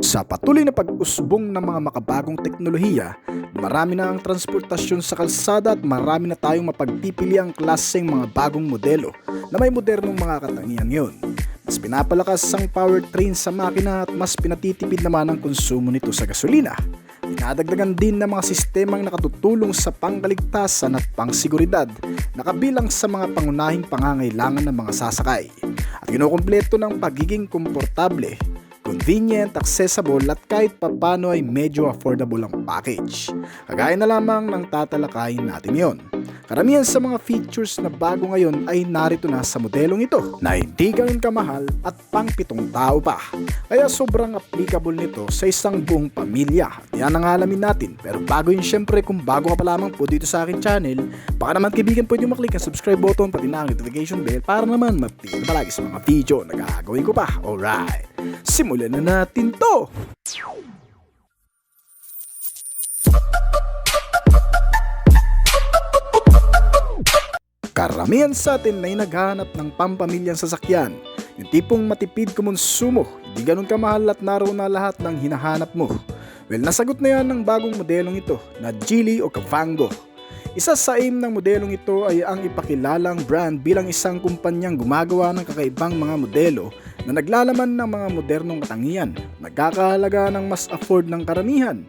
Sa patuloy na pag-usbong ng mga makabagong teknolohiya, marami na ang transportasyon sa kalsada at marami na tayong mapagpipili ang klaseng mga bagong modelo na may modernong mga katangian ngayon. Mas pinapalakas ang powertrain sa makina at mas pinatitipid naman ang konsumo nito sa gasolina. Dinadagdagan din ng mga sistemang nakatutulong sa pangkaligtasan at pangseguridad na kabilang sa mga pangunahing pangangailangan ng mga sasakay. At kinukumpleto ng pagiging komportable, convenient, accessible at kahit papano ay medyo affordable ang package. Kagaya na lamang ng tatalakayin natin yon. Karamihan sa mga features na bago ngayon ay narito na sa modelong ito na hindi ganun kamahal at pang 7 tao pa. Kaya sobrang applicable nito sa isang buong pamilya. At yan ang alamin natin. Pero bago yun, syempre kung bago ka pa lamang po dito sa akin channel, baka naman kaibigan pwede mo maklik ang subscribe button pati na ang notification bell para naman mapili palagi sa mga video na gagawin ko pa. Alright, simulan na natin to! Karamihan sa atin ay naghahanap ng pampamilyang sasakyan, yung tipong matipid kumonsumo, hindi ganun kamahal at naroon na lahat ng hinahanap mo. Well, nasagot na yan ng bagong modelong ito na Geely o Kavango. Isa sa aim ng modelong ito ay ang ipakilalang brand bilang isang kumpanyang gumagawa ng kakaibang mga modelo na naglalaman ng mga modernong katangian, nagkakahalaga ng mas afford ng karamihan.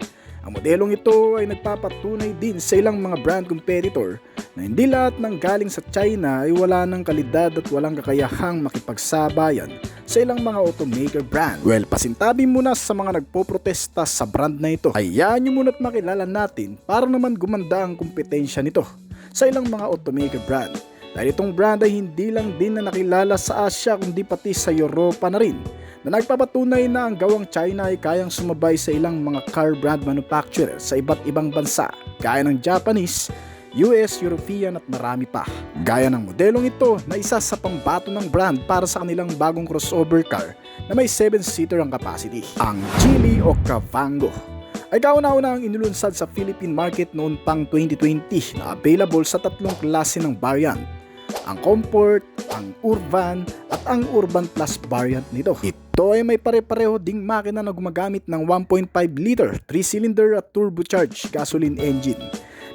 Ang modelong ito ay nagpapatunay din sa ilang mga brand competitor na hindi lahat ng galing sa China ay wala ng kalidad at walang kakayahang makipagsabayan sa ilang mga automaker brand. Well, pasintabi muna sa mga nagpoprotesta sa brand na ito. Hayaan nyo muna't makilala natin para naman gumanda ang kompetensya nito sa ilang mga automaker brand. Dahil itong brand ay hindi lang din na nakilala sa Asia kundi pati sa Europa na rin, na nagpapatunay na ang gawang China ay kayang sumabay sa ilang mga car brand manufacturer sa iba't ibang bansa, gaya ng Japanese, US, European at marami pa. Gaya ng modelong ito na isa sa pambato ng brand para sa kanilang bagong crossover car na may 7-seater ang capacity. Ang Geely o Kavango ay kauna-una ang inulunsad sa Philippine market noon pang 2020 na available sa 3 klase ng variant: ang Comfort, ang Urban at ang Urban Plus variant nito. Ito ay may pare-pareho ding makina na gumagamit ng 1.5 liter 3-cylinder at turbocharged gasoline engine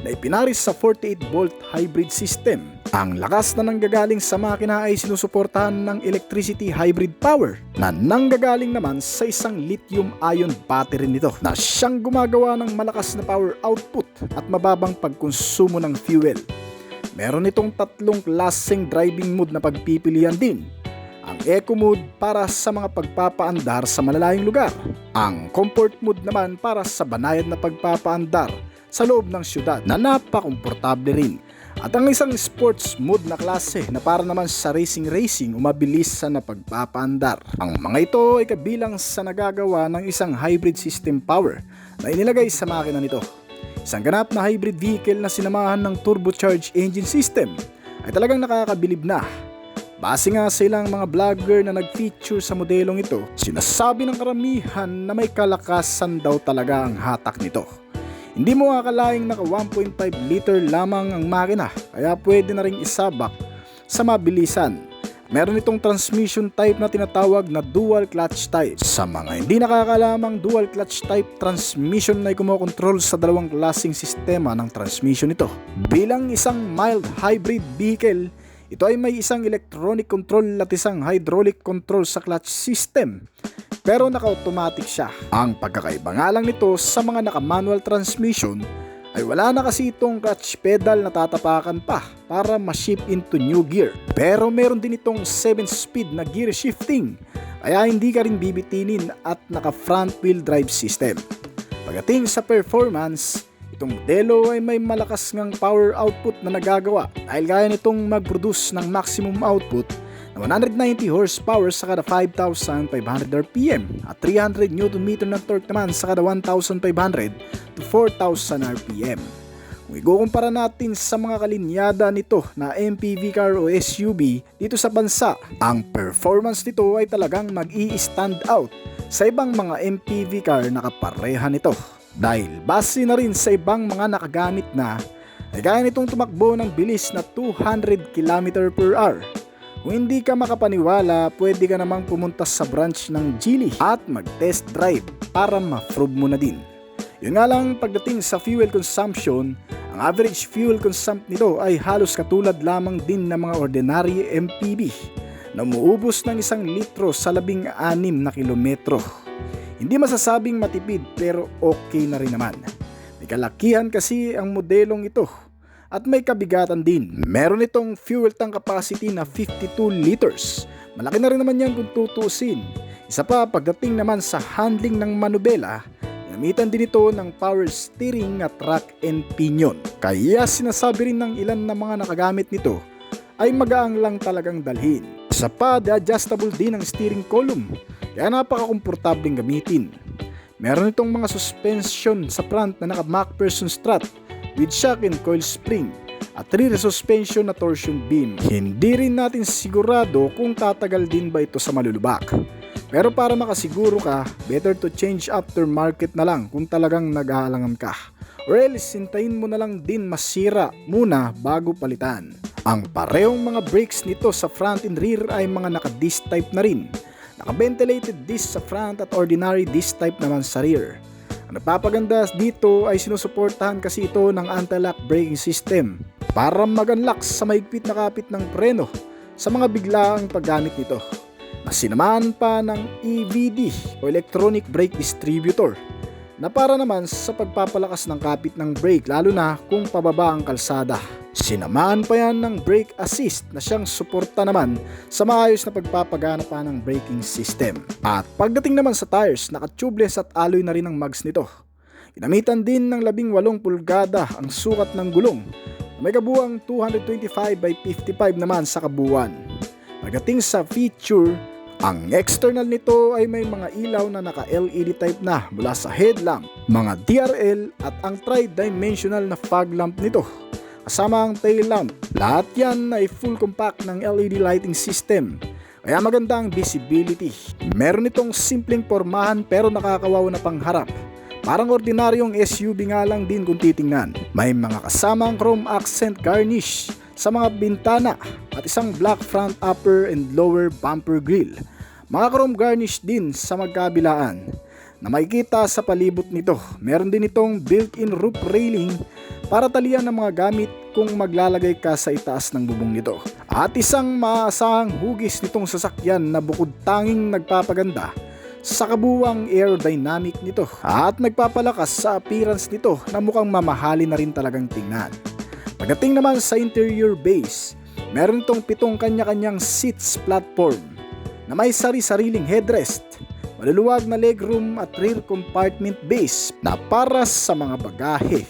na ipinaris sa 48-volt hybrid system. Ang lakas na nanggagaling sa makina ay sinusuportahan ng electricity hybrid power na nanggagaling naman sa isang lithium-ion battery nito na siyang gumagawa ng malakas na power output at mababang pagkonsumo ng fuel. Meron itong 3 klaseng driving mode na pagpipilian din. Ang Eco mode para sa mga pagpapaandar sa malalayong lugar. Ang Comfort mode naman para sa banayad na pagpapaandar sa loob ng syudad na napakomportable rin. At ang isang sports mode na klase na para naman sa racing o mabilis na pagpapaandar. Ang mga ito ay kabilang sa nagagawa ng isang hybrid system power na inilagay sa makina nito. Isang ganap na hybrid vehicle na sinamahan ng turbocharged engine system ay talagang nakakabilib na. Base nga sa ilang mga vlogger na nag-feature sa modelong ito, sinasabi ng karamihan na may kalakasan daw talaga ang hatak nito. Hindi mo akalaing naka 1.5 liter lamang ang makina, kaya pwede na ring isabak sa mabilisan. Meron itong transmission type na tinatawag na dual clutch type. Sa mga hindi nakakalamang, dual clutch type transmission ay kumokontrol sa 2 klaseng sistema ng transmission ito. Bilang isang mild hybrid vehicle, ito ay may isang electronic control at isang hydraulic control sa clutch system, pero naka-automatic siya. Ang pagkakaiba nga lang nito sa mga naka-manual transmission ay wala na kasi itong clutch pedal na tatapakan pa para ma-shift into new gear. Pero meron din itong 7-speed na gear shifting, kaya hindi ka rin bibitinin at naka-front wheel drive system. Pagdating sa performance, itong modelo ay may malakas ngang power output na nagagawa dahil kaya nitong mag-produce ng maximum output na 190 horsepower sa kada 5,500 RPM at 300 Nm ng torque naman sa kada 1,500 to 4,000 RPM. Kung ikukumpara natin sa mga kalinyada nito na MPV car o SUV dito sa bansa, ang performance nito ay talagang mag-i-stand out sa ibang mga MPV car na kapareha nito. Dahil base na rin sa ibang mga nakagamit na, ay kaya nitong tumakbo ng bilis na 200 km per hour. Kung hindi ka makapaniwala, pwede ka namang pumunta sa branch ng Geely at mag-test drive para ma-prove mo na din. Yun nga lang, pagdating sa fuel consumption, ang average fuel consumption nito ay halos katulad lamang din ng mga ordinary MPV na umuubos ng 1 litro sa 16 na kilometro. Hindi masasabing matipid pero okay na rin naman. May kalakihan kasi ang modelong ito at may kabigatan din. Meron itong fuel tank capacity na 52 liters. Malaki na rin naman yan kung tutusin. Isa pa, pagdating naman sa handling ng manubela, gamitan din ito ng power steering at rack and pinion. Kaya sinasabi rin ng ilan na mga nakagamit nito ay magaang lang talagang dalhin. Isa pa, adjustable din ang steering column, kaya napaka-komportableng gamitin. Meron itong mga suspension sa front na naka MacPherson strut with shock and coil spring at rear suspension na torsion beam. Hindi rin natin sigurado kung tatagal din ba ito sa malulubak. Pero para makasiguro ka, better to change aftermarket na lang kung talagang nag-aalangan ka. Or else, hintayin mo na lang din masira muna bago palitan. Ang parehong mga brakes nito sa front and rear ay mga naka-disc type na rin. Naka-ventilated disc sa front at ordinary disc type naman sa rear. Ang nagpapaganda dito ay sinusuportahan kasi ito ng anti-lock braking system para mag-unlock sa mahigpit na kapit ng preno sa mga biglaang paggamit nito. Sinamahan pa ng EBD o Electronic Brake Distributor na para naman sa pagpapalakas ng kapit ng brake lalo na kung pababa ang kalsada. Sinamahan pa yan ng brake assist na siyang suporta naman sa maayos na pagpapagana pa ng braking system. At pagdating naman sa tires, naka-tubeless at alloy na rin ang mags nito. Ginamitan din ng 18 pulgada ang sukat ng gulong. May kabuuang 225 by 55 naman sa kabuuan. Pagdating sa feature, ang external nito ay may mga ilaw na naka-LED type na mula sa headlamp, mga DRL at ang tri-dimensional na fog lamp nito. Kasama ang tail lamp. Lahat yan ay full compact ng LED lighting system. Kaya maganda ang visibility. Meron itong simpleng pormahan pero nakakawaw na pangharap. Parang ordinaryong SUV nga lang din kung titingnan. May mga kasamang chrome accent garnish sa mga bintana at isang black front upper and lower bumper grille. Mga chrome garnish din sa magkabilaan na makikita sa palibot nito. Meron din itong built-in roof railing para talian ng mga gamit kung maglalagay ka sa itaas ng bubong nito. At isang maaasahang hugis nitong sasakyan na bukod tanging nagpapaganda sa kabuuang aerodynamic nito at nagpapalakas sa appearance nito na mukhang mamahali na rin talagang tingnan. Pagdating naman sa interior base, meron itong 7 kanya-kanyang seats platform na may sari-sariling headrest, maluluwag na legroom at rear compartment base na para sa mga bagahe.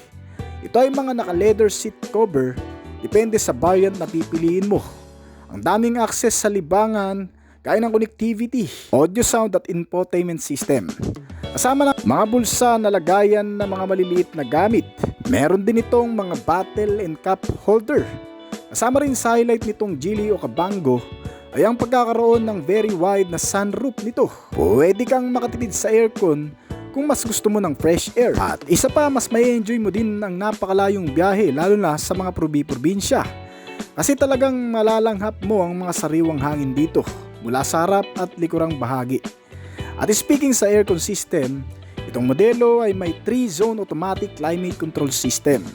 Ito ay mga naka-leather seat cover, depende sa variant na pipiliin mo. Ang daming access sa libangan, gaya ng connectivity, audio sound at infotainment system. Kasama ng mga bulsa na lagayan ng mga maliliit na gamit. Meron din itong mga bottle and cup holder. Kasama rin sa highlight nitong Geely o Kabango ay ang pagkakaroon ng very wide na sunroof nito. Pwede kang makatipid sa aircon kung mas gusto mo ng fresh air. At isa pa, mas may enjoy mo din ang napakalayong biyahe lalo na sa mga probinsya. Kasi talagang malalanghap mo ang mga sariwang hangin dito mula sa harap at likurang bahagi. At speaking sa aircon system, itong modelo ay may 3-zone automatic climate control system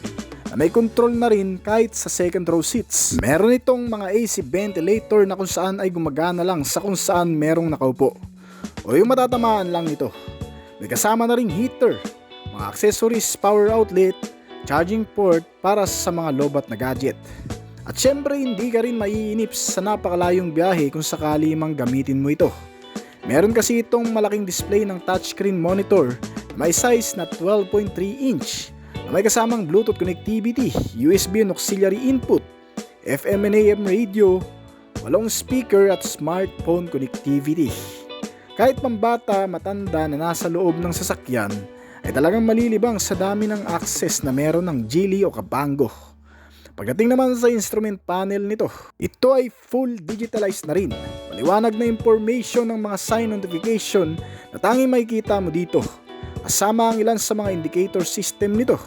na may control na rin kahit sa second row seats. Meron itong mga AC ventilator na kung saan ay gumagana lang sa kung saan merong nakaupo o yung matatamaan lang nito. May kasama na ring heater, mga accessories, power outlet, charging port para sa mga lobat na gadget. At syempre hindi ka rin maiinip sa napakalayong biyahe kung sakali mang gamitin mo ito. Meron kasi itong malaking display ng touchscreen monitor na may size na 12.3 inch na may kasamang Bluetooth connectivity, USB and auxiliary input, FM and AM radio, 8 speaker at smartphone connectivity. Kahit pambata, matanda na nasa loob ng sasakyan ay talagang malilibang sa dami ng access na meron ng Geely o Kabango. Pagdating naman sa instrument panel nito, ito ay full digitalized na rin. Maliwanag na information ng mga sign notification na tanging makikita mo dito. Kasama ang ilan sa mga indicator system nito.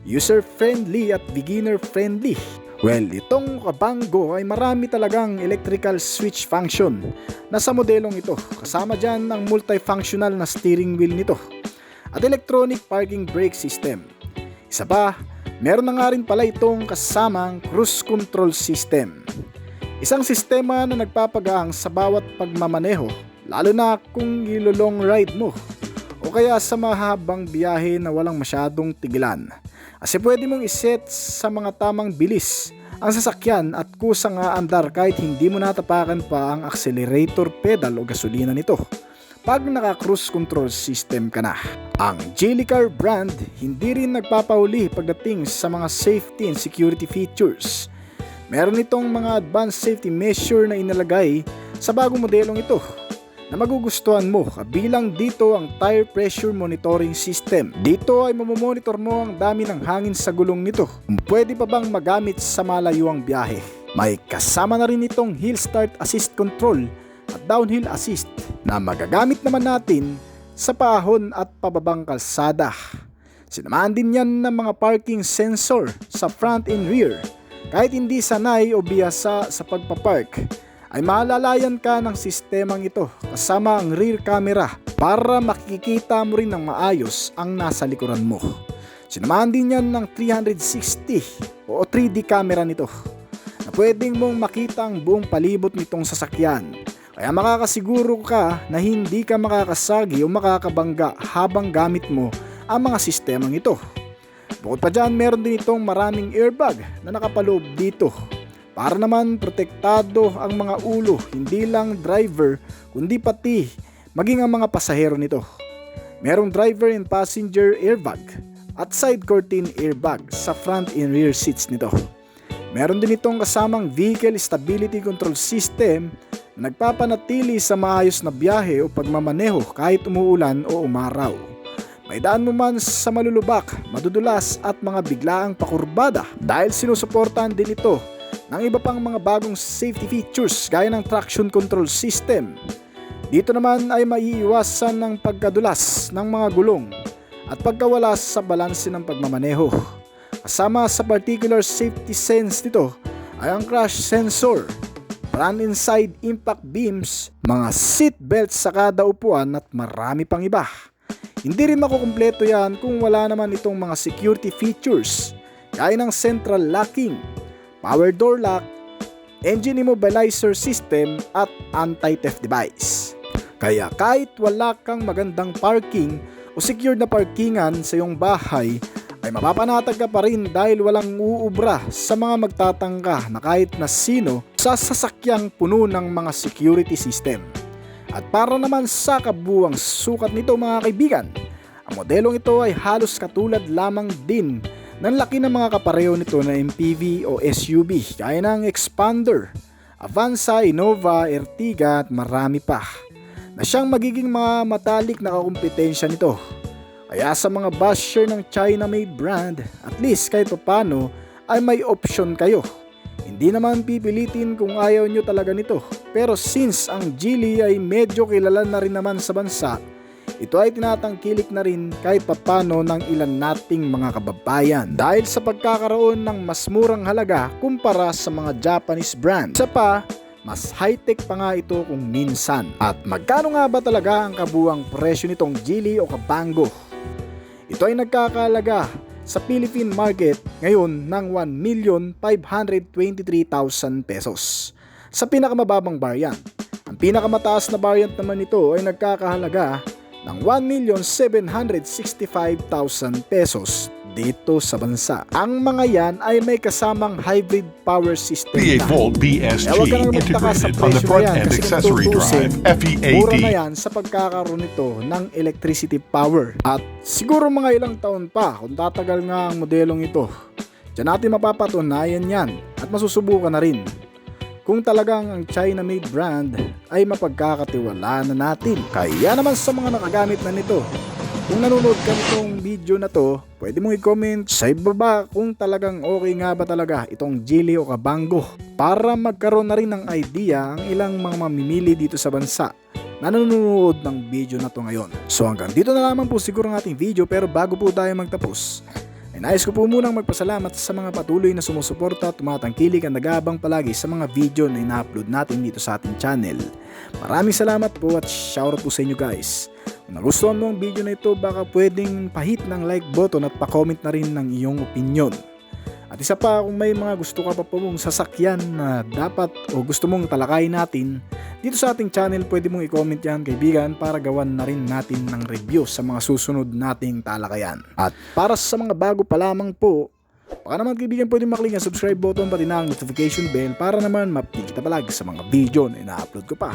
User-friendly at beginner-friendly. Well, itong Kabango ay marami talagang electrical switch function na sa modelong ito. Kasama dyan ang multifunctional na steering wheel nito at electronic parking brake system. Isa pa, meron na nga rin pala itong kasamang cruise control system. Isang sistema na nagpapagaan sa bawat pagmamaneho, lalo na kung ilo-long ride mo o kaya sa mahabang biyahe na walang masyadong tigilan. Kasi pwede mong iset sa mga tamang bilis ang sasakyan at kusang aandar kahit hindi mo natapakan pa ang accelerator pedal o gasolina nito pag naka-cruise control system ka na. Ang Geely Car brand hindi rin nagpapahuli pagdating sa mga safety and security features. Meron itong mga advanced safety measure na inalagay sa bagong modelong ito na magugustuhan mo, kabilang dito ang tire pressure monitoring system. Dito ay mamomonitor mo ang dami ng hangin sa gulong nito kung pwede pa bang magamit sa malayuang biyahe. May kasama na rin itong hill start assist control at downhill assist na magagamit naman natin sa paahon at pababang kalsada. Sinamahan din yan ng mga parking sensor sa front and rear. Kahit hindi sanay o biyasa sa pagpapark, ay maalalayan ka ng sistemang ito kasama ang rear camera para makikita mo rin ng maayos ang nasa likuran mo. Sinamahan din yan ng 360 o 3D camera nito na pwedeng mong makita ang buong palibot nitong sasakyan. Kaya makakasiguro ka na hindi ka makakasagi o makakabangga habang gamit mo ang mga sistemang ito. Bukod pa dyan, meron din itong maraming airbag na nakapaloob dito para naman protektado ang mga ulo, hindi lang driver kundi pati maging ang mga pasahero nito. Merong driver and passenger airbag at side curtain airbag sa front and rear seats nito. Meron din itong kasamang vehicle stability control system na nagpapanatili sa maayos na biyahe o pagmamaneho kahit umuulan o umaraw. May daan mo man sa malulubak, madudulas at mga biglaang pakurbada dahil sinusuportahan din ito ng iba pang mga bagong safety features gaya ng traction control system. Dito naman ay maiiwasan ng pagkadulas ng mga gulong at pagkawala sa balanse ng pagmamaneho. Kasama sa particular safety sense nito ay ang crash sensor, front and side impact beams, mga seat belts sa kada upuan at marami pang iba. Hindi rin makukumpleto yan kung wala naman itong mga security features gaya ng central locking, power door lock, engine immobilizer system at anti-theft device. Kaya kahit wala kang magandang parking o secured na parkingan sa iyong bahay, ay mapapanatag ka pa rin dahil walang uubra sa mga magtatangka na kahit na sino sa sasakyang puno ng mga security system. At para naman sa kabuuang sukat nito mga kaibigan, ang modelong ito ay halos katulad lamang din ng laki ng mga kapareho nito na MPV o SUV gaya ng Expander, Avanza, Innova, Ertiga at marami pa na siyang magiging mga matalik na kakumpetensya nito. Kaya sa mga basher ng China-made brand, at least kahit paano ay may option kayo. Hindi naman pipilitin kung ayaw nyo talaga nito. Pero since ang Geely ay medyo kilala na rin naman sa bansa, ito ay tinatangkilik na rin kahit papano ng ilan nating mga kababayan dahil sa pagkakaroon ng mas murang halaga kumpara sa mga Japanese brand. Isa pa, mas high-tech pa nga ito kung minsan. At magkano nga ba talaga ang kabuang presyo nitong Geely o Kabango? Ito ay nagkakalaga sa Philippine market ngayon ng 1,523,000 pesos sa pinakamababang variant. Ang pinakamataas na variant naman nito ay nagkakahalaga ng 1,765,000 pesos dito sa bansa. Ang mga yan ay may kasamang hybrid power system na. V8 BSG Huwag ka nang magtaka sa integrated on the presyo front na yan end kasi accessory kung drive tutusin, mura na FEAD. yan sa pagkakaroon nito ng electricity power. At siguro mga ilang taon pa kung tatagal nga ang modelong ito. Diyan natin mapapatunayan yan at masusubukan na rin kung talagang ang China-made brand ay mapagkakatiwalaan na natin. Kaya naman sa mga nakagamit na nito, kung nanonood ka nitong video na to, pwede mong i-comment sa ibaba kung talagang okay nga ba talaga itong Geely o Kabango para magkaroon na rin ng idea ang ilang mga mamimili dito sa bansa na nanonood ng video na to ngayon. So hanggang dito na lamang po siguro ang ating video, pero bago po tayo magtapos, ay Nais ko po munang magpasalamat sa mga patuloy na sumusuporta at tumatangkilik at nag-aabang palagi sa mga video na ina-upload natin dito sa ating channel. Maraming salamat po at shoutout po sa inyo guys. Kung nagustuhan mo ang video na ito, baka pwedeng pahit ng like button at pa-comment na rin ng iyong opinion. At isa pa, kung may mga gusto ka pa po mong sasakyan na dapat o gusto mong talakayin natin dito sa ating channel, pwede mong i-comment yan kaibigan para gawan na rin natin ng review sa mga susunod nating talakayan. At para sa mga bago pa lamang po, baka naman kaibigan pwede maklik ang subscribe button pati na ang notification bell para naman ma-update kita palagi sa mga video na ina-upload ko pa.